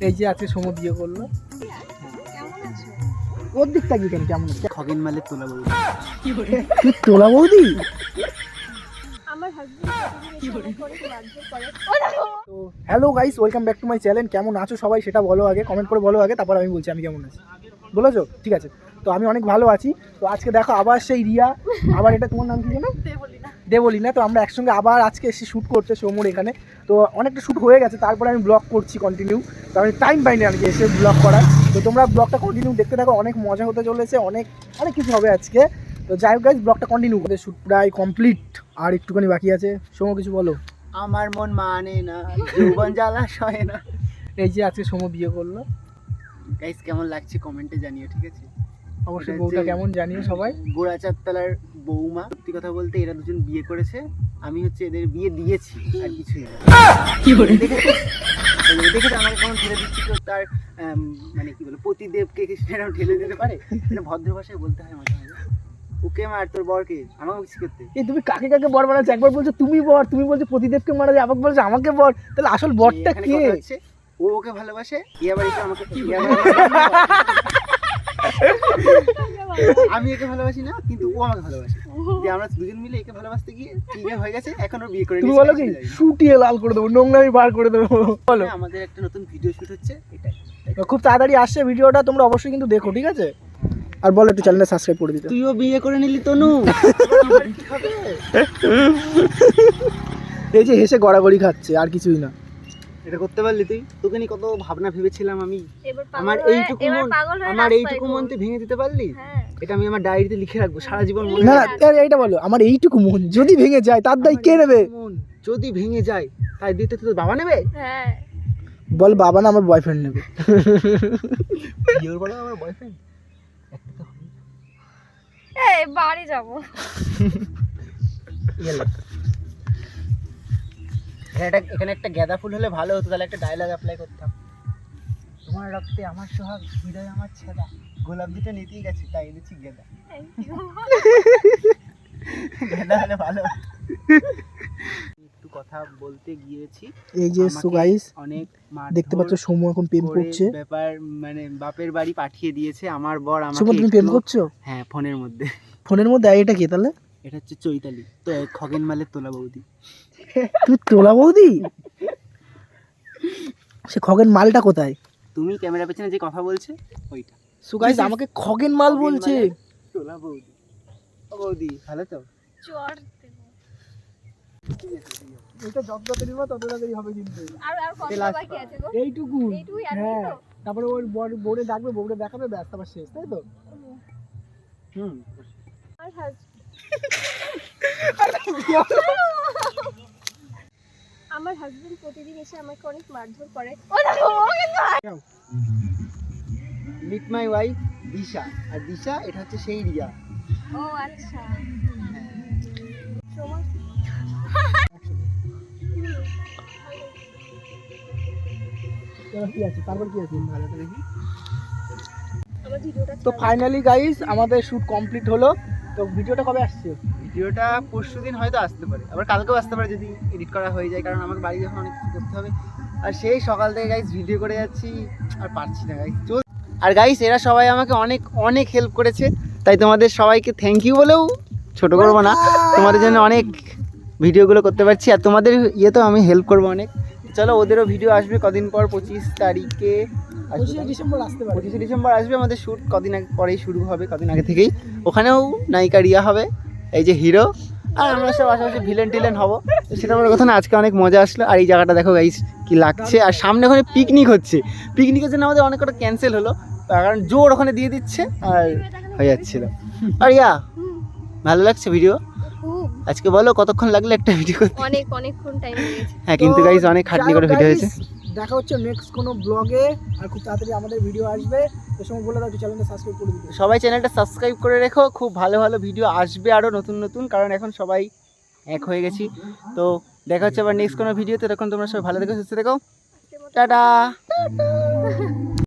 এই যে আজকে সময় বিয়ে করলো। ওর দিকটা কি কেন কেমন খগেন মালের তোলা বৌদি। তুই তোলা বৌদি? তো hello guys, welcome back to my channel. কেমন আছো সবাই সেটা বলো আগে, কমেন্ট করে বলো আগে, তারপর আমি বলছি আমি কেমন আছি। বলেছো? ঠিক আছে, তো আমি অনেক ভালো আছি। তো আজকে দেখো আবার সেই রিয়া, আবার এটা তোমার নাম কি জানো? দেবলিনা। তো আমরা একসঙ্গে আবার আজকে এসে শ্যুট করতে সৌমুর এখানে। তো অনেকটা শ্যুট হয়ে গেছে, তারপরে আমি ব্লগ করছি কন্টিনিউ, তো আমি টাইম পাইনি আর কি এসে ব্লগ করার। তো তোমরা ব্লগটা কন্টিনিউ দেখতে থাকো, অনেক মজা হতে চলেছে, অনেক অনেক কিছু হবে আজকে। তো যাই হোক গাইস, ব্লগটা কন্টিনিউ করে, শ্যুট প্রায় কমপ্লিট, আর একটুখানি বাকি আছে। সৌম কিছু বলো। আমার মন মানে না, যৌবন জ্বালা সয় না। এই যে আজকে সৌম বিয়ে করলো। গাইস কেমন লাগছে কমেন্টে জানিও, ঠিক আছে? অবশ্যই বউটা কেমন জানিও সবাই। গোড়া চারতলার বৌমা। সত্যি কথা বলতে এরা দুজন বিয়ে করেছে, আমি হচ্ছে এদের বিয়ে দিয়েছি, আর কিছুই না। দেখে আমাকে কেমন ঠেলে দিচ্ছি, তো তার মানে কি বলে পতিদেবকে সেরকম ঠেলে দিতে পারে? এটা ভদ্র ভাষায় বলতে হয় মাঝে মাঝে। ওকে মার, তোর বরকে, আমাকে কিছু করতে। এই তুমি কাকে কাকে বর বানাচ্ছ? একবার বলছো তুমি বর, তুমি বলছো প্রতিদেবকে মারা যায়, আবার বলছো আমাকে বর। তাহলে আসল বরটা কে? ও ওকে ভালোবাসে, ইয়াবার এটা আমাকে আমি একে ভালোবাসি না, কিন্তু ও আমাকে ভালোবাসে। যে আমরা দুজন মিলে একে ভালোবাসতে গিয়ে কি হয়ে গেছে, এখন ওর বিয়ে করে তুমি বলো কি শুটিয়ে লাল করে দেবো, নোংরামি বার করে দেবো। বলো। আমাদের একটা নতুন ভিডিও শুট হচ্ছে, এটাই খুব তাড়াতাড়ি আসছে ভিডিওটা, তোমরা অবশ্যই কিন্তু দেখো, ঠিক আছে? আর বলো একটু চ্যানেলটা সাবস্ক্রাইব করে দিতে। তুইও বিয়ে করে নিলি তনু। এই যে হেসে গড়াগড়ি খাচ্ছে, আর কিছুই না। এটা করতে পারলি তুই? তোকে নিয়ে কত ভাবনা ভেবেছিলাম আমি। আমার এইটুকু মন তুই ভেঙে দিতে পারলি? এটা আমি আমার ডায়েরিতে লিখে রাখবো সারা জীবন মনে। না এইটা বলো, আমার এইটুকু মন যদি ভেঙে যায় তার দায় কে নেবে? মন যদি ভেঙে যায় তাই দিতে তোর বাবা নেবে? হ্যাঁ বল, বাবা না আমার বয়ফ্রেন্ড নেবে। বিয়ের বলো আমার বয়ফ্রেন্ড। এই বাড়ি যাব। এখানে একটা গাঁদা ফুল হলে ভালো হতো, তাহলে একটা ডায়লগ অ্যাপ্লাই করতাম। তোমার রক্তে আমার সোহাগ, হৃদয় আমার ছেদা, গোলাপ দুটো নিতেই গেছে, তাই এনেছি গাঁদা। গাঁদা হলে ভালো। একটু কথা বলতে গিয়েছি। এই যে সো গাইস, অনেক দেখতে পাচ্ছ সৌম্য এখন প্রেম করছে। ব্যাপার মানে বাপের বাড়ি পাঠিয়ে দিয়েছে আমার বর আমাকে। সৌম্য তুমি প্রেম করছো? হ্যাঁ, ফোনের মধ্যে। ফোনের মধ্যে? এটা কি তাহলে? এটা হচ্ছে চৈতালি, তো খগেন মালের তোলা বৌদি। তুই তোলা বৌদি? সে খগেন মালটা কোথায়? তুমি ক্যামেরা পেছনে যে কথা বলছে ওইটা। সো গাইস, আমাকে খগেন মাল বলছে। তোলা বৌদি। ও বৌদি ভালো তো? চড় এটা যত তাড়াতাড়ি হবে তত তাড়াতাড়ি হবে কিন্তু। আর কত বাকি আছে গো? এইটুকু। এইটুকুই আর হ্যাঁ, তো। তারপরে ওর বউরে ডাকবে, বউরে দেখাবে, ব্যাস তারপর শেষ, তাই তো? হুম। আর হাজ আমার হাজবেন্ড প্রতিদিন এসে আমাকে অনেক মারধর করে। ও দেখো ও কিন্তু মিট মাই ওয়াইফ দিশা, আর দিশা এটা হচ্ছে সেই রিয়া। ও আচ্ছা। সময় কি আছে তারপর কি আছে ভালো করে দেখি। আমার ভিডিওটা তো ফাইনালি গাইস আমাদের শুট কমপ্লিট হলো। তো ভিডিওটা কবে আসছে? ভিডিওটা পরশুদিন হয়তো আসতে পারে, আবার কালকেও আসতে পারে যদি এডিট করা হয়ে যায়, কারণ আমাকে বাড়ি যখন অনেক কিছু করতে হবে। আর সেই সকাল থেকে গাইস ভিডিও করে যাচ্ছি, আর পারছি না গাইস। আর গাইস এরা সবাই আমাকে অনেক অনেক হেল্প করেছে, তাই তোমাদের সবাইকে থ্যাংক ইউ বলেও ছোট করবো না। তোমাদের জন্য অনেক ভিডিওগুলো করতে পারছি, আর তোমাদের ইয়েতেও আমি হেল্প করবো অনেক। চলো ওদেরও ভিডিও আসবে কদিন পর, 25 তারিখে 25 ডিসেম্বর আসতে পারে। 25 ডিসেম্বর আসবে আমাদের শ্যুট, কদিন আগে পরেই শুরু হবে, কদিন আগে থেকেই। ওখানেও নায়িকা রিয়া হবে, এই যে হিরো, আর আমরা সব আশেপাশে ভিলেন টিলেন হবো। তো সেটা বড় কথা না, আজকে অনেক মজা আসলো। আর এই জায়গাটা দেখো গাইস কি লাগছে, আর সামনে ওখানে পিকনিক হচ্ছে। পিকনিকের জন্য আমাদের অনেক কটা ক্যান্সেল হলো, কারণ জোর ওখানে দিয়ে দিচ্ছে আর হয়ে যাচ্ছিল। আর ইয়া ভালো লাগছে ভিডিও খুব আজকে। বলো কতক্ষণ লাগলো একটা ভিডিও করতে? অনেকক্ষণ টাইম লেগেছে। হ্যাঁ, কিন্তু গাইস অনেক খাটনি করে ভিডিও হয়েছে। দেখা হচ্ছে নেক্সট কোনো ব্লগে, আর খুব তাড়াতাড়ি আমাদের ভিডিও আসবে। তো সময় বলে দাও চ্যানেলটা সাবস্ক্রাইব করে দিতে। সবাই চ্যানেলটা সাবস্ক্রাইব করে রেখো, খুব ভালো ভালো ভিডিও আসবে আরও নতুন নতুন, কারণ এখন সবাই এক হয়ে গেছি। তো দেখা হচ্ছে আবার নেক্সট কোনো ভিডিওতে, তখন তোমরা সবাই ভালো থেকো, সুস্থ থেকো, টাটা।